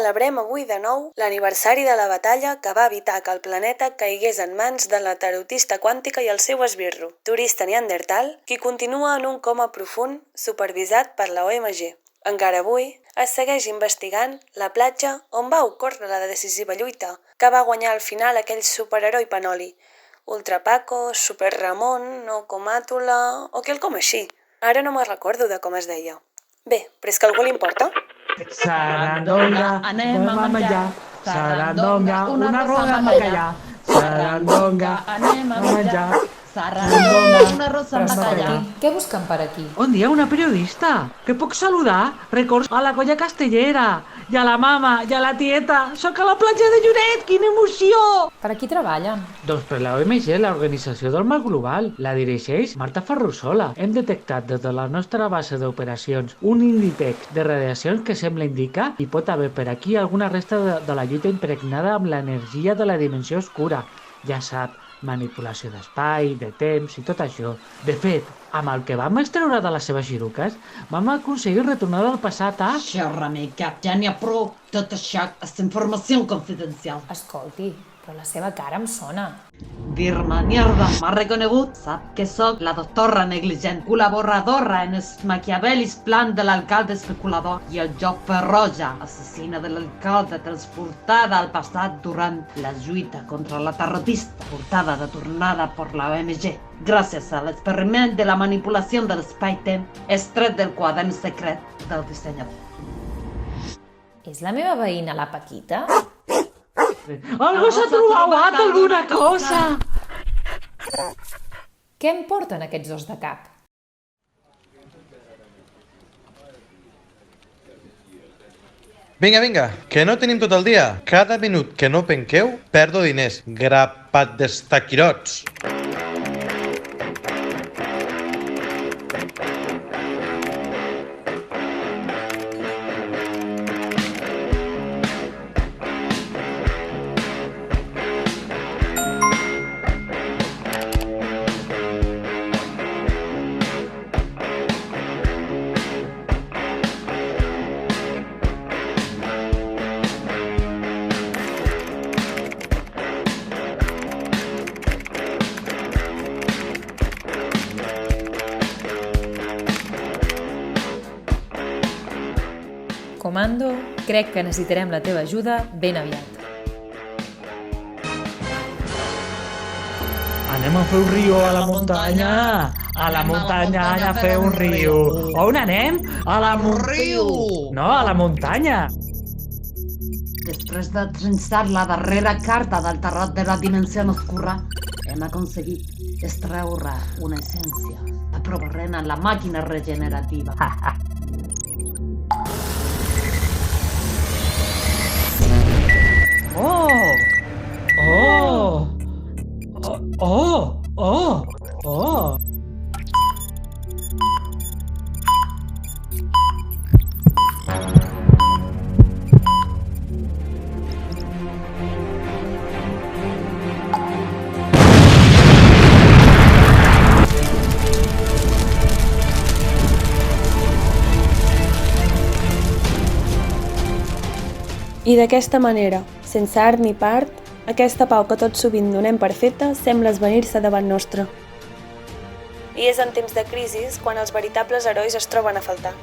Celebrem avui de nou l'aniversari de la batalla que va evitar que el planeta caigués en mans de la tarotista quàntica i el seu esbirro, turista neandertal, qui continua en un coma profund supervisat per la OMG. Encara avui es segueix investigant la platja on va ocórrer la decisiva lluita que va guanyar al final aquell superheroi panoli, Ultra Paco, Super Ramon o Comàtula o quelcom així. Ara no me'n recordo de com es deia. Bé, però és que a algú li importa? Sarandonga, anem a menjar. Sarandonga, una roda amb bacallà. Sarandonga, anem a menjar. Sarandonga, una rosa amb bacallà. Què busquen per aquí? Bon dia, una periodista. Que puc saludar? Records a la colla castellera, i a la mama, i a la tieta. Soc a la platja de Lloret, quina emoció! Per aquí treballen? Doncs per la OMG, l'Organització del Mar Global. La dirigeix Marta Ferrusola. Hem detectat des de la nostra base d'operacions un índex de radiacions que sembla indicar hi pot haver per aquí alguna resta de la lluita impregnada amb l'energia de la dimensió oscura. Ja sap, manipulació d'espai, de temps i tot això. De fet, amb el que vam extreure de les seves xiruques, vam aconseguir retornar del passat a... Xerra, mica, ja n'hi ha prou. Tot això és informació confidencial. Escolti, però la seva cara em sona. Dir-me, mierda, m'ha reconegut? Sap que sóc la doctora negligent, col·laboradora en els maquiavelis plans de l'alcalde especulador i el joc Ferroja, assassina de l'alcalde transportada al passat durant la lluita contra la tarotista, portada de tornada per la OMG. Gràcies a l'experiment de la manipulació de l'espai-temps, extret del quadern secret del dissenyador. És la meva veïna, la Paquita? Algú s'ha trobat alguna cosa! Què em porten aquests dos de cap? Vinga, vinga, que no tenim tot el dia. Cada minut que no penqueu, perdo diners. Grapat d'estaquirots. Comando, crec que necessitarem la teva ajuda ben aviat. Anem a fer un riu a la muntanya! A la muntanya a fer un riu! On anem? A la riu! No, a la muntanya! Després de trinxar la darrera carta del tarot de la dimensió oscura, hem aconseguit extreure una essència. La provarem en la màquina regenerativa. Oh! Oh! Oh! Oh! Oh! I d'aquesta manera, sense art ni part, aquesta pau que tot sovint donem per feta sembla esvenir-se davant nostre. I és en temps de crisis quan els veritables herois es troben a faltar.